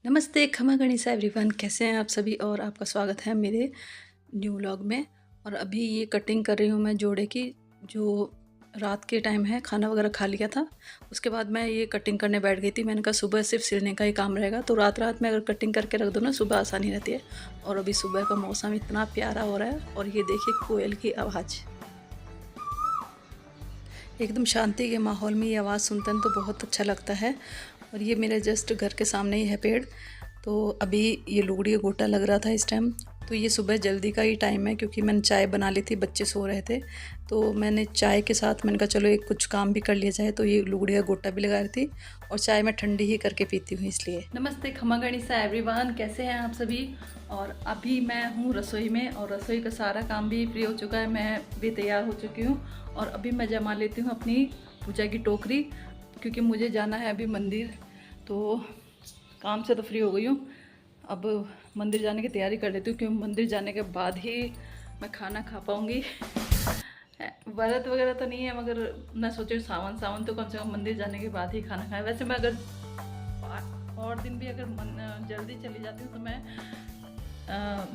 नमस्ते, खमा गणिसा एवरीवन, कैसे हैं आप सभी। और आपका स्वागत है मेरे न्यू व्लॉग में। और अभी ये कटिंग कर रही हूँ मैं जोड़े की। जो रात के टाइम है, खाना वगैरह खा लिया था, उसके बाद मैं ये कटिंग करने बैठ गई थी। मैंने कहा सुबह सिर्फ सिलने का ही काम रहेगा, तो रात रात में अगर कटिंग करके रख दो ना, सुबह आसानी रहती है। और अभी सुबह का मौसम इतना प्यारा हो रहा है, और ये देखिए कोयल की आवाज़, एकदम शांति के माहौल में ये आवाज़ सुनते हैं तो बहुत अच्छा लगता है। और ये मेरे जस्ट घर के सामने ही है पेड़। तो अभी ये लुगड़ी का गोटा लग रहा था इस टाइम। तो ये सुबह जल्दी का ही टाइम है, क्योंकि मैंने चाय बना ली थी, बच्चे सो रहे थे, तो मैंने चाय के साथ मैंने कहा चलो एक कुछ काम भी कर लिया जाए। तो ये लुगड़ी का गोटा भी लगा रही थी, और चाय मैं ठंडी ही करके पीती हूँ इसलिए। नमस्ते, खमा गणिसा एवरीवन, कैसे हैं आप सभी। और अभी मैं हूँ रसोई में, और रसोई का सारा काम भी फ्री हो चुका है, मैं भी तैयार हो चुकी हूँ। और अभी मैं जमा लेती हूँ अपनी पूजा की टोकरी, क्योंकि मुझे जाना है अभी मंदिर। तो काम से तो फ्री हो गई हूँ, अब मंदिर जाने की तैयारी कर लेती हूँ, क्योंकि मंदिर जाने के बाद ही मैं खाना खा पाऊँगी। व्रत वगैरह तो नहीं है, मगर मैं सोची सावन तो कम से कम मंदिर जाने के बाद ही खाना खाएं। वैसे मैं अगर और दिन भी अगर जल्दी चली जाती हूँ तो मैं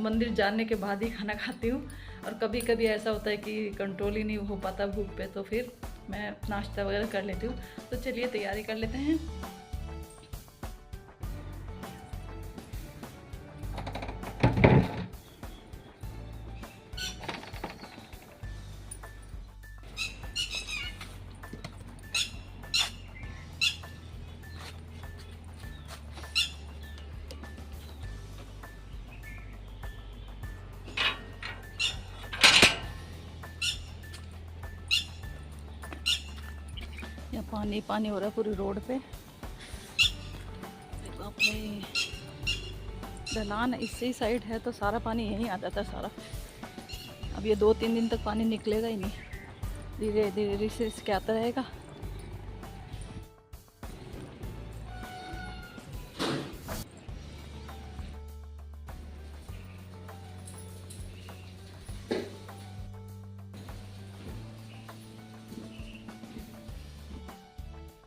मंदिर जाने के बाद ही खाना खाती हूँ। और कभी कभी ऐसा होता है कि कंट्रोल ही नहीं हो पाता भूख पे, तो फिर मैं नाश्ता वगैरह कर लेती हूँ। तो चलिए तैयारी कर लेते हैं। यहाँ पानी पानी हो रहा है पूरी रोड पे। देखो अपने ढलान इसी साइड है, तो सारा पानी यहीं आ जाता है सारा। अब ये 2-3 दिन तक पानी निकलेगा ही नहीं, धीरे धीरे रिस के आता रहेगा।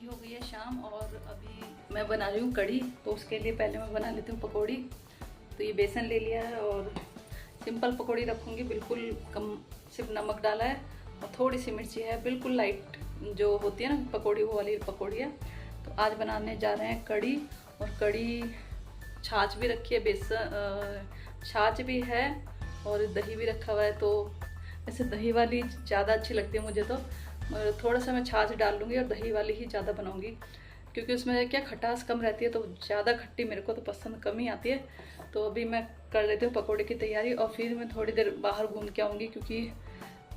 हो गई है शाम, और अभी मैं बना रही हूँ कढ़ी। तो उसके लिए पहले मैं बना लेती हूँ पकौड़ी। तो ये बेसन ले लिया है, और सिंपल पकौड़ी रखूँगी, बिल्कुल कम, सिर्फ नमक डाला है और थोड़ी सी मिर्ची है, बिल्कुल लाइट जो होती है ना पकौड़ी, वो वाली पकौड़ी है। तो आज बनाने जा रहे हैं कढ़ी। और कढ़ी छाछ भी रखी है, बेसन छाछ भी है, और दही भी रखा हुआ है। तो वैसे दही वाली ज़्यादा अच्छी लगती है मुझे, तो थोड़ा सा मैं छाछ डाल लूँगी और दही वाली ही ज़्यादा बनाऊँगी, क्योंकि उसमें क्या खटास कम रहती है, तो ज़्यादा खट्टी मेरे को तो पसंद कम ही आती है। तो अभी मैं कर लेती हूँ पकौड़े की तैयारी, और फिर मैं थोड़ी देर बाहर घूम के आऊँगी, क्योंकि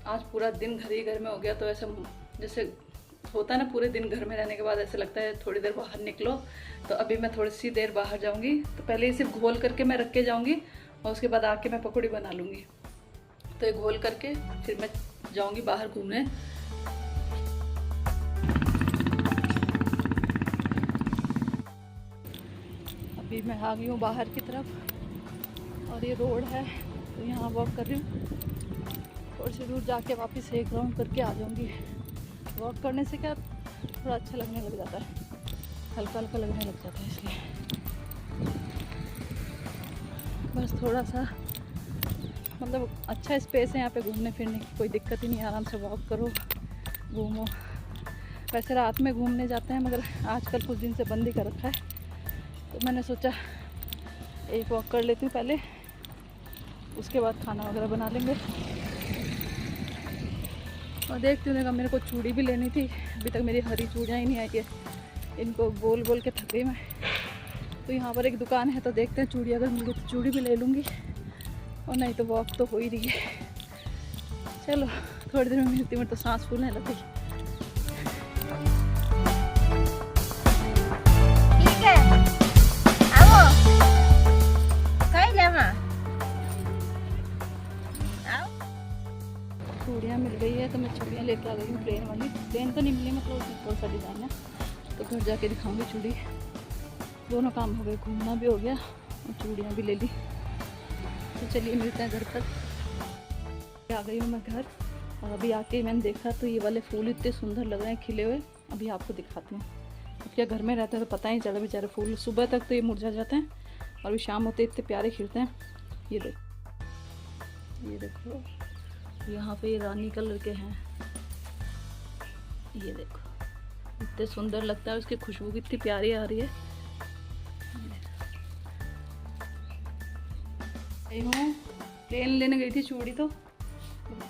आज पूरा दिन घर ही घर में हो गया। तो ऐसा जैसे होता है ना, पूरे दिन घर में रहने के बाद ऐसा लगता है थोड़ी देर बाहर निकलो। तो अभी मैं थोड़ी सी देर बाहर जाऊँगी। तो पहले सिर्फ घोल करके मैं रख के जाऊँगी, और उसके बाद आके मैं पकौड़ी बना लूँगी। तो ये घोल करके फिर मैं जाऊँगी बाहर घूमने। अभी मैं आ गई हूँ बाहर की तरफ, और ये रोड है, तो यहाँ वॉक कर रही हूँ। थोड़ी सी दूर जाके वापस एक राउंड करके आ जाऊँगी। वॉक करने से क्या थोड़ा अच्छा लगने लग जाता है, हल्का हल्का लगने लग जाता है, इसलिए बस थोड़ा सा मतलब अच्छा स्पेस है यहाँ पे घूमने फिरने की, कोई दिक्कत ही नहीं, आराम से वॉक करो, घूमो। वैसे रात में घूमने जाते हैं, मगर आजकल कुछ दिन से बंद ही कर रखा है। तो मैंने सोचा एक वॉक कर लेती हूँ पहले, उसके बाद खाना वगैरह बना लेंगे। और देखती हूँ, मेरे को चूड़ी भी लेनी थी, अभी तक मेरी हरी चूड़ियाँ ही नहीं आई है, इनको बोल बोल के थक गई मैं। तो यहाँ पर एक दुकान है, तो देखते हैं चूड़ी अगर मिल गई तो चूड़ी भी ले लूँगी, और नहीं तो वॉक तो हो ही रही है। चलो थोड़ी देर में मिलती हूँ, तो सांस फूलने लगी। चूड़ियाँ मिल गई है, तो मैं चूड़ियाँ लेके आ गई हूँ, प्लेन वाली। प्लेन तो नहीं मिली, मतलब उसमें थोड़ा सा डिज़ाइन है, तो घर जाके दिखाऊंगी चूड़ी। दोनों काम हो गए, घूमना भी हो गया और चूड़ियाँ भी ले ली। तो चलिए मिलते हैं घर पर। आ गई हूँ मैं घर, और अभी आके मैंने देखा तो ये वाले फूल इतने सुंदर लग रहे हैं खिले हुए। अभी आपको दिखाती हूँ, क्या घर में रहते हैं तो पता ही चला बेचारे फूल, सुबह तक तो ये मुरझा जाते हैं और भी शाम होते इतने प्यारे खिलते हैं। ये देखो यहाँ पे ये रानी कलर के हैं, ये देखो इतने सुंदर लगता है, उसकी खुशबू कितनी प्यारी आ रही है। हूँ प्लेन लेने गई थी चूड़ी, तो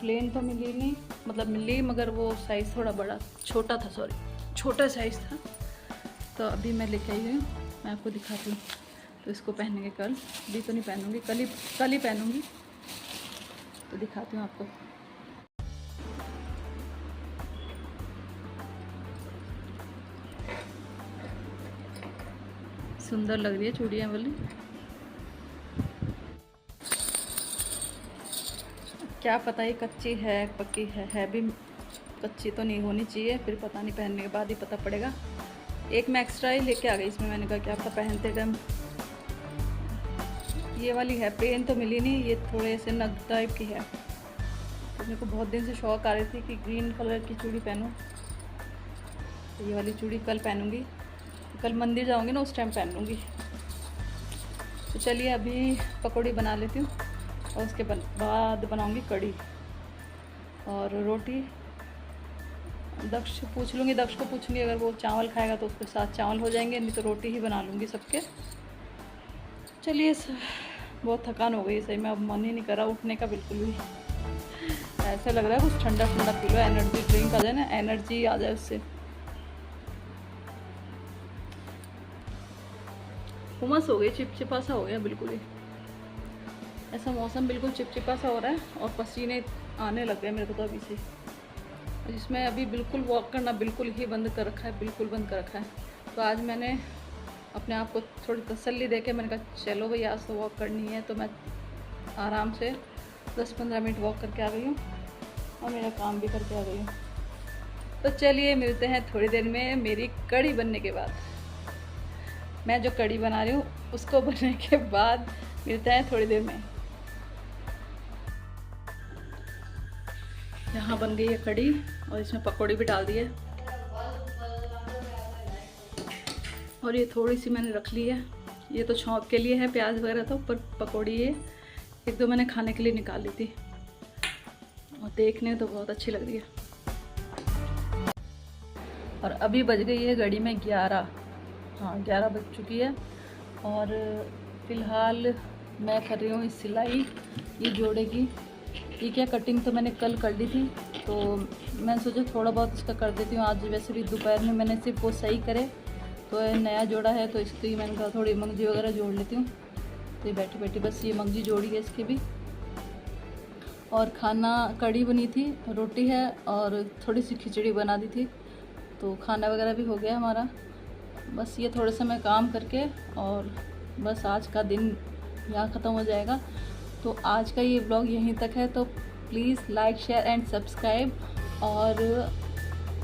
प्लेन तो मिली नहीं, मतलब मिली मगर वो साइज़ थोड़ा बड़ा छोटा था, छोटा साइज़ था। तो अभी मैं लेके आई हूँ, मैं आपको दिखाती हूँ। तो इसको पहनेंगे कल, अभी तो नहीं पहनूंगी, कल ही पहनूंगी। तो दिखाती हूँ आपको। सुंदर लग रही है चूड़ियाँ वाली। क्या पता ये कच्ची है पक्की है भी, कच्ची तो नहीं होनी चाहिए, फिर पता नहीं, पहनने के बाद ही पता पड़ेगा। एक मैं एक्स्ट्रा ही लेके आ गई इसमें, मैंने कहा क्या पता पहनते टाइम। ये वाली है, प्लेन तो मिली नहीं, ये थोड़े से नग टाइप की है। तो मेरे को बहुत दिन से शौक आ रही थी कि ग्रीन कलर की चूड़ी पहनूं, तो ये वाली चूड़ी कल पहनूंगी। कल मंदिर जाऊंगी ना, उस टाइम पहन लूँगी। तो चलिए अभी पकौड़ी बना लेती हूँ और उसके बाद बनाऊंगी कड़ी और रोटी। दक्ष को पूछूंगी, अगर वो चावल खाएगा तो उसके साथ चावल हो जाएंगे, नहीं तो रोटी ही बना लूँगी सबके। चलिए बहुत थकान हो गई सही में, अब मन ही नहीं कर रहा उठने का बिल्कुल भी। ऐसा लग रहा है कुछ ठंडा ठंडा पी लो, एनर्जी ड्रिंक आ जाए ना, एनर्जी आ जाए उससे। उमस हो गई, चिपचिपा सा हो गया बिल्कुल ही, ऐसा मौसम बिल्कुल चिपचिपा सा हो रहा है और पसीने आने लग गए मेरे को तो अभी से। जिसमें अभी बिल्कुल वॉक करना बिल्कुल ही बंद कर रखा है, बिल्कुल बंद कर रखा है। तो आज मैंने अपने आप को थोड़ी तसल्ली देके मैंने कहा चलो भाई आज तो वॉक करनी है। तो मैं आराम से 10-15 मिनट वॉक करके आ गई हूँ और मेरा काम भी करके आ गई हूँ। तो चलिए मिलते हैं थोड़ी देर में मेरी कड़ी बनने के बाद। मैं जो कड़ी बना रही हूँ उसको बनने के बाद मिलते हैं थोड़ी देर में। यहाँ बन गई है कड़ी और इसमें पकौड़ी भी डाल दी है और ये थोड़ी सी मैंने रख ली है, ये तो छौंक के लिए है प्याज वगैरह, तो पर पकौड़ी ये 1-2 मैंने खाने के लिए निकाल ली थी और देखने तो बहुत अच्छी लग रही है। और अभी बज गई है घड़ी में 11, हाँ 11 बज चुकी है। और फ़िलहाल मैं कर रही हूँ सिलाई, ये जोड़े की। ये क्या कटिंग तो मैंने कल कर ली थी, तो मैंने सोचा थोड़ा बहुत इसका कर देती हूँ आज। वैसे भी दोपहर में मैंने सिर्फ वो सही करे, तो नया जोड़ा है तो इसकी मैंने कहा थोड़ी मंगजी वगैरह जोड़ लेती हूँ। तो ये बैठी बैठी बस ये मंगजी जोड़ी है इसकी भी। और खाना कड़ी बनी थी, रोटी है और थोड़ी सी खिचड़ी बना दी थी, तो खाना वगैरह भी हो गया हमारा। बस ये थोड़ा सा मैं काम करके और बस आज का दिन यहाँ ख़त्म हो जाएगा। तो आज का ये ब्लॉग यहीं तक है, तो please like share and subscribe और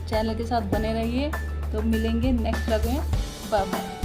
चैनल के साथ बने रहिए। तो मिलेंगे नेक्स्ट ब्लॉग में, बाय बाय।